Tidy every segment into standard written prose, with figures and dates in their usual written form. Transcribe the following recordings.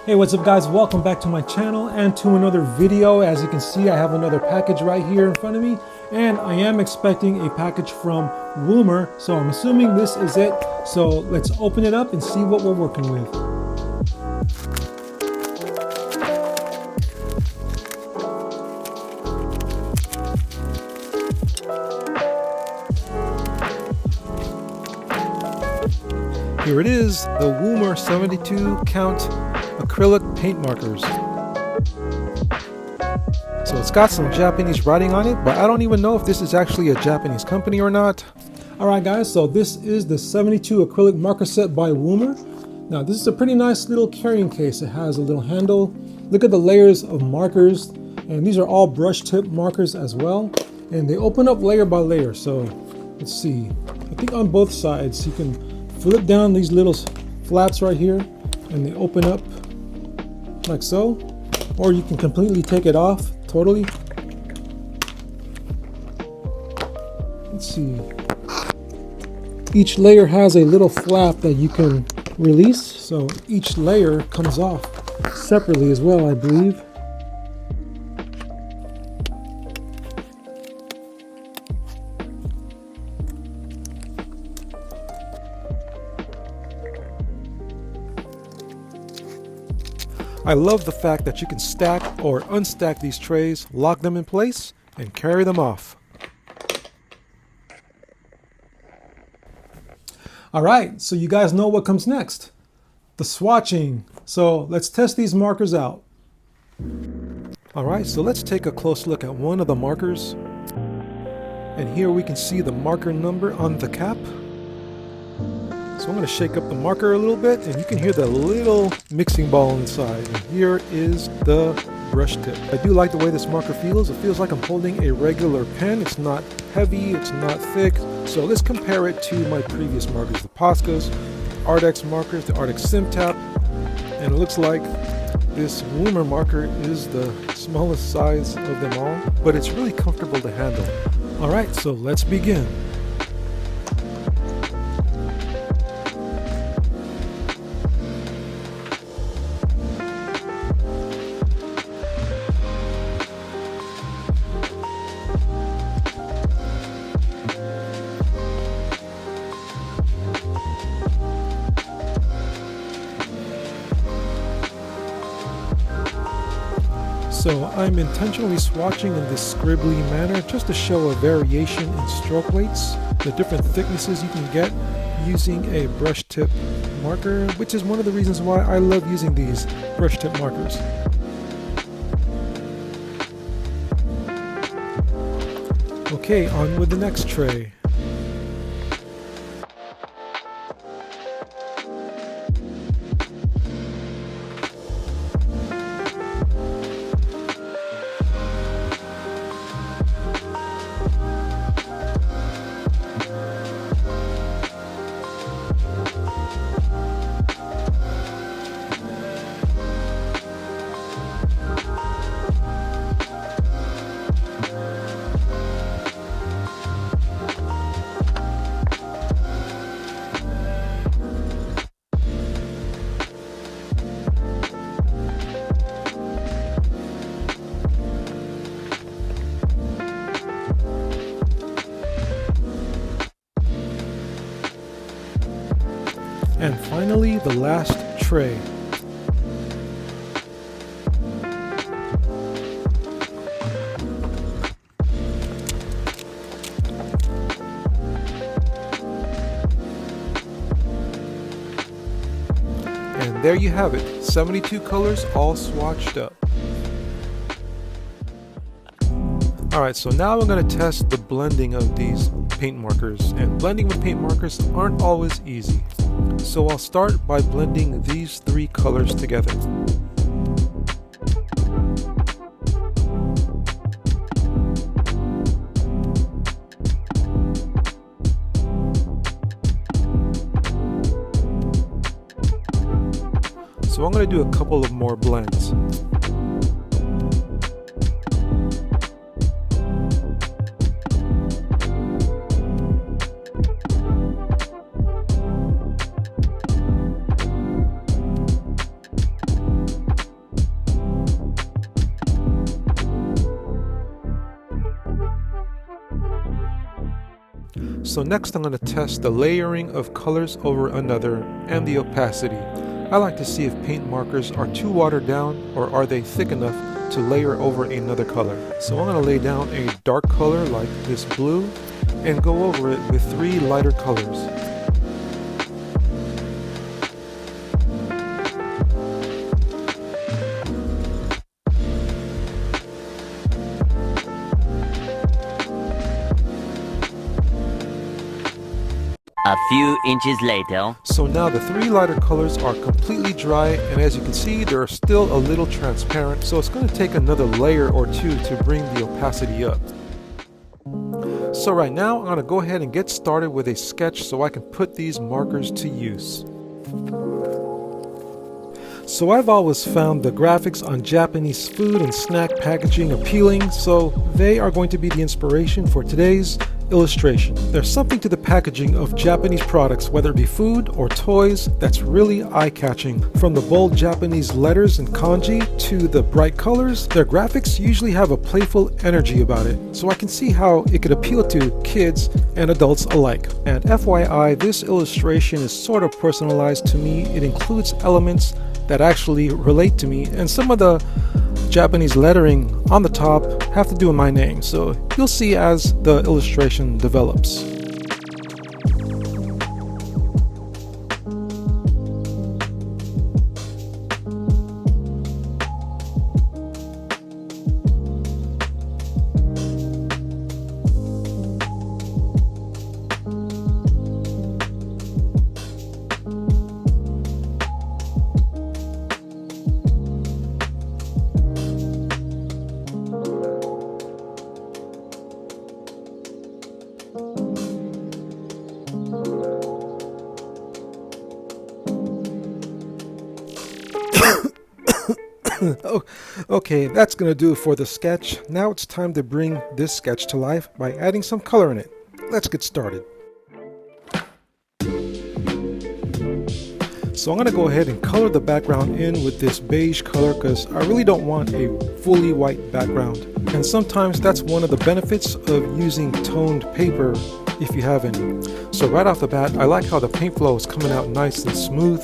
Hey, what's up guys? Welcome back to my channel and to another video. As you can see, I have another package right here in front of me, and I am expecting a package from Woomer, so I'm assuming this is it. So let's open it up and see what we're working with. Here it is, the Woomer 72 count acrylic paint markers. So it's got some Japanese writing on it, but I don't even know if this is actually a Japanese company or not. Alright guys, so this is the 72 acrylic marker set by Woomer. Now this is a pretty nice little carrying case. It has a little handle. Look at the layers of markers, and these are all brush tip markers as well. And they open up layer by layer. So let's see, I think on both sides you can flip down these little flaps right here and they open up like so, or you can completely take it off totally. Let's see, each layer has a little flap that you can release, so each layer comes off separately as well, I believe. I love the fact that you can stack or unstack these trays, lock them in place, and carry them off. Alright, so you guys know what comes next. The swatching. So let's test these markers out. Alright, so let's take a close look at one of the markers. And here we can see the marker number on the cap. So I'm going to shake up the marker a little bit, and you can hear the little mixing ball inside. And here is the brush tip. I do like the way this marker feels. It feels like I'm holding a regular pen. It's not heavy, it's not thick. So let's compare it to my previous markers, the Posca's, Ardex markers, the Ardex SimTap. And it looks like this Woomer marker is the smallest size of them all, but it's really comfortable to handle. Alright, so let's begin. So I'm intentionally swatching in this scribbly manner just to show a variation in stroke weights, the different thicknesses you can get using a brush tip marker, which is one of the reasons why I love using these brush tip markers. Okay, on with the next tray. And finally, the last tray. And there you have it, 72 colors all swatched up. Alright, so now I'm going to test the blending of these paint markers, and blending with paint markers aren't always easy. So I'll start by blending these three colors together. So I'm going to do a couple of more blends. So next I'm going to test the layering of colors over another and the opacity. I like to see if paint markers are too watered down or are they thick enough to layer over another color. So I'm going to lay down a dark color like this blue and go over it with 3 lighter colors. A few inches later. So now the 3 lighter colors are completely dry, and as you can see, they're still a little transparent, so it's going to take another layer or 2 to bring the opacity up. So right now I'm going to go ahead and get started with a sketch so I can put these markers to use. So I've always found the graphics on Japanese food and snack packaging appealing, so they are going to be the inspiration for today's illustration. There's something to the packaging of Japanese products, whether it be food or toys, that's really eye-catching. From the bold Japanese letters and kanji to the bright colors, their graphics usually have a playful energy about it, so I can see how it could appeal to kids and adults alike. And FYI, this illustration is sort of personalized to me. It includes elements that actually relate to me, and some of the Japanese lettering on the top have to do with my name, so you'll see as the illustration develops. Oh, okay, that's gonna do it for the sketch. Now it's time to bring this sketch to life by adding some color in it. Let's get started. So I'm gonna go ahead and color the background in with this beige color because I really don't want a fully white background. And sometimes that's one of the benefits of using toned paper if you have any. So right off the bat, I like how the paint flow is coming out nice and smooth.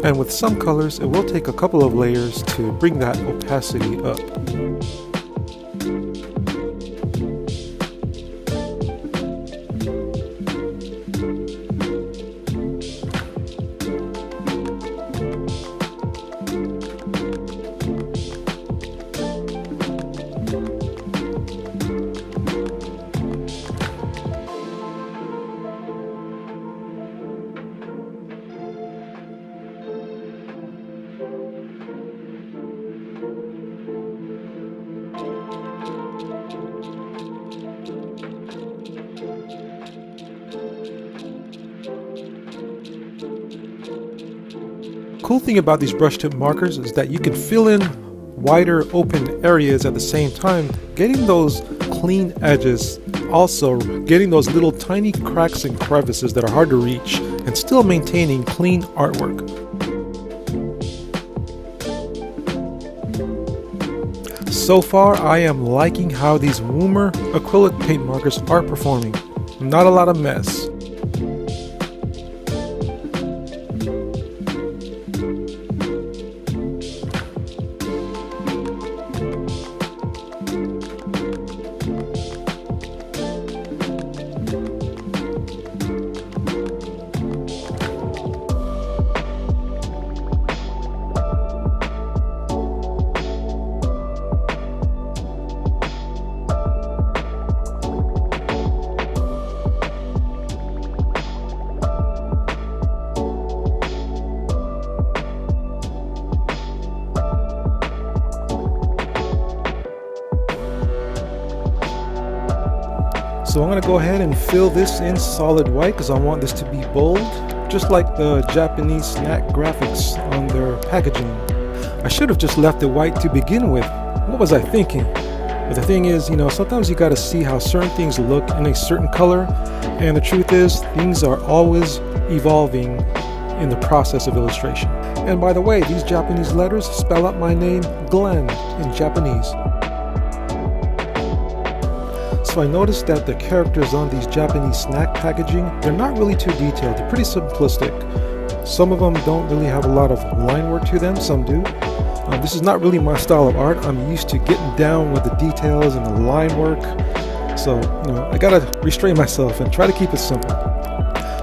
And with some colors, it will take a couple of layers to bring that opacity up. Cool thing about these brush tip markers is that you can fill in wider open areas at the same time, getting those clean edges, also getting those little tiny cracks and crevices that are hard to reach, and still maintaining clean artwork. So far, I am liking how these Woomer acrylic paint markers are performing. Not a lot of mess. So I'm going to go ahead and fill this in solid white because I want this to be bold, just like the Japanese snack graphics on their packaging. I should have just left it white to begin with. What was I thinking? But the thing is, sometimes you got to see how certain things look in a certain color, and the truth is, things are always evolving in the process of illustration. And by the way, these Japanese letters spell out my name, Glenn, in Japanese. So I noticed that the characters on these Japanese snack packaging, they're not really too detailed, they're pretty simplistic. Some of them don't really have a lot of line work to them, some do. This is not really my style of art. I'm used to getting down with the details and the line work. So, I gotta restrain myself and try to keep it simple.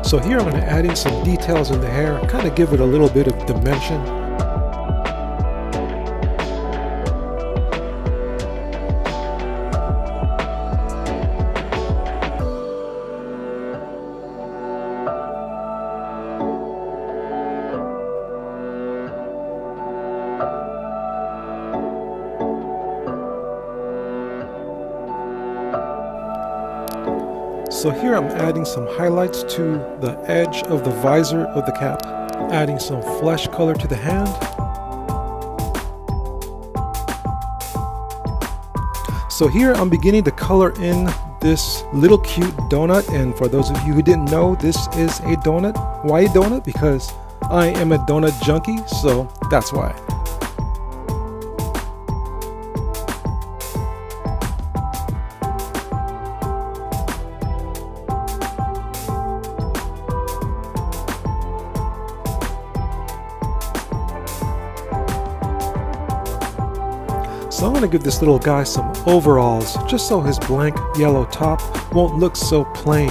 So here I'm gonna add in some details in the hair, kind of give it a little bit of dimension. So here I'm adding some highlights to the edge of the visor of the cap, adding some flesh color to the hand. So here I'm beginning to color in this little cute donut, and for those of you who didn't know, this is a donut. Why a donut? Because I am a donut junkie, so that's why. So I'm going to give this little guy some overalls, just so his blank yellow top won't look so plain.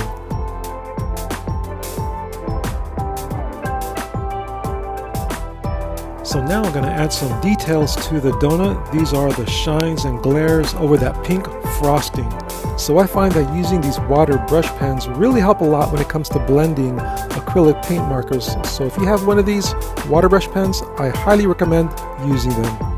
So now I'm going to add some details to the donut. These are the shines and glares over that pink frosting. So I find that using these water brush pens really help a lot when it comes to blending acrylic paint markers. So if you have one of these water brush pens, I highly recommend using them.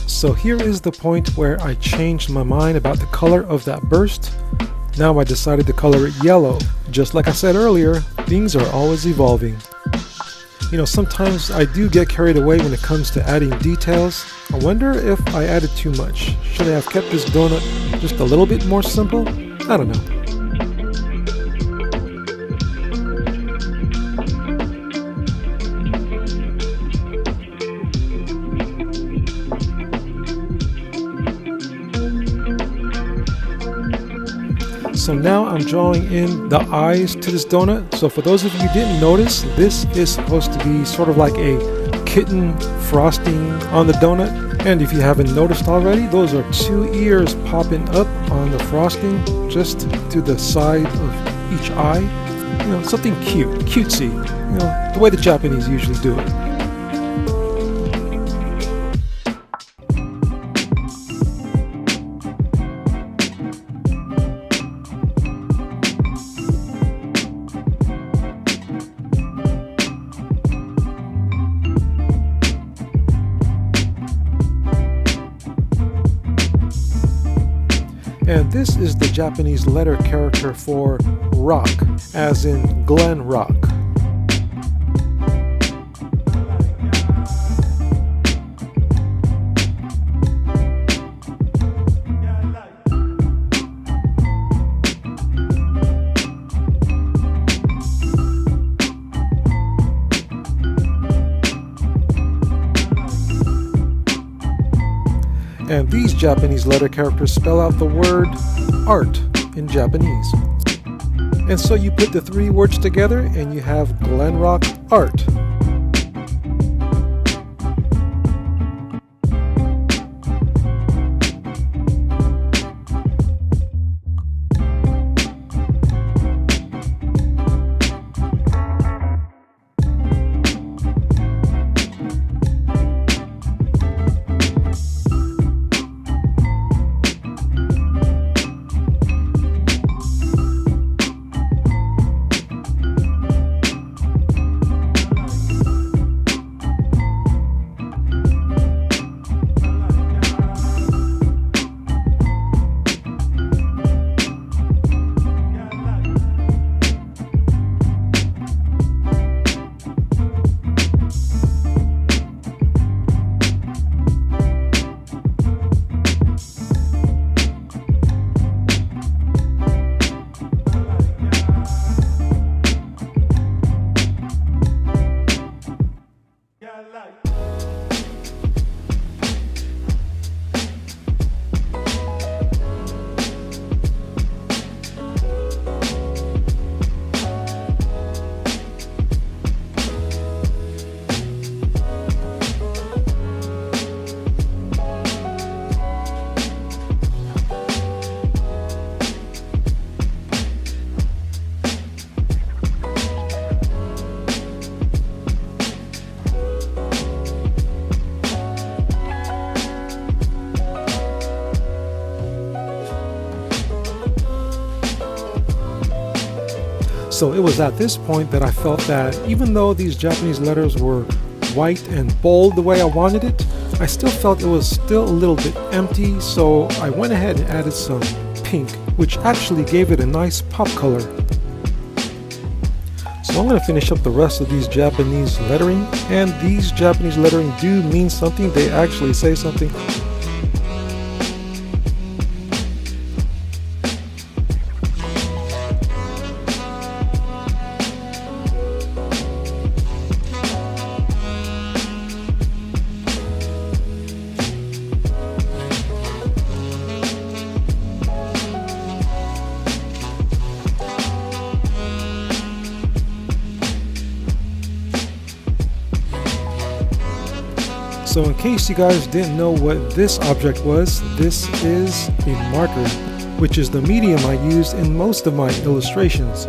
So here is the point where I changed my mind about the color of that burst. Now I decided to color it yellow. Just like I said earlier, things are always evolving. Sometimes I do get carried away when it comes to adding details. I wonder if I added too much. Should I have kept this donut just a little bit more simple? I don't know. So now I'm drawing in the eyes to this donut. So for those of you who didn't notice, this is supposed to be sort of like a kitten frosting on the donut. And if you haven't noticed already, those are two ears popping up on the frosting just to the side of each eye. Something cute, cutesy, the way the Japanese usually do it. And this is the Japanese letter character for rock, as in Glen Rock. And these Japanese letter characters spell out the word art in Japanese. And so you put the three words together and you have Glenrock Art. So it was at this point that I felt that even though these Japanese letters were white and bold the way I wanted it, I still felt it was still a little bit empty, so I went ahead and added some pink, which actually gave it a nice pop color. So I'm going to finish up the rest of these Japanese lettering, and these Japanese lettering do mean something. They actually say something. So in case you guys didn't know what this object was, this is a marker, which is the medium I use in most of my illustrations.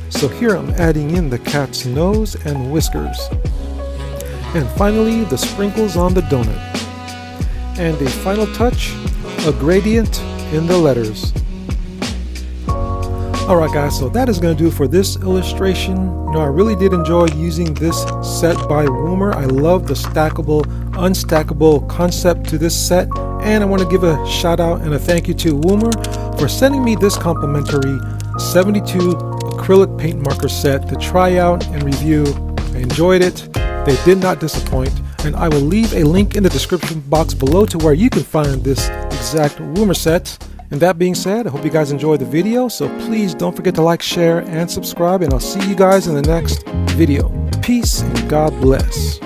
So here I'm adding in the cat's nose and whiskers. And finally, the sprinkles on the donut. And a final touch, a gradient in the letters. Alright guys, so that is going to do it for this illustration. I really did enjoy using this set by Woomer. I love the stackable, unstackable concept to this set. And I want to give a shout out and a thank you to Woomer for sending me this complimentary 72 acrylic paint marker set to try out and review. I enjoyed it. They did not disappoint, and I will leave a link in the description box below to where you can find this exact Woomer set. And that being said, I hope you guys enjoyed the video, so please don't forget to like, share, and subscribe, and I'll see you guys in the next video. Peace and God bless.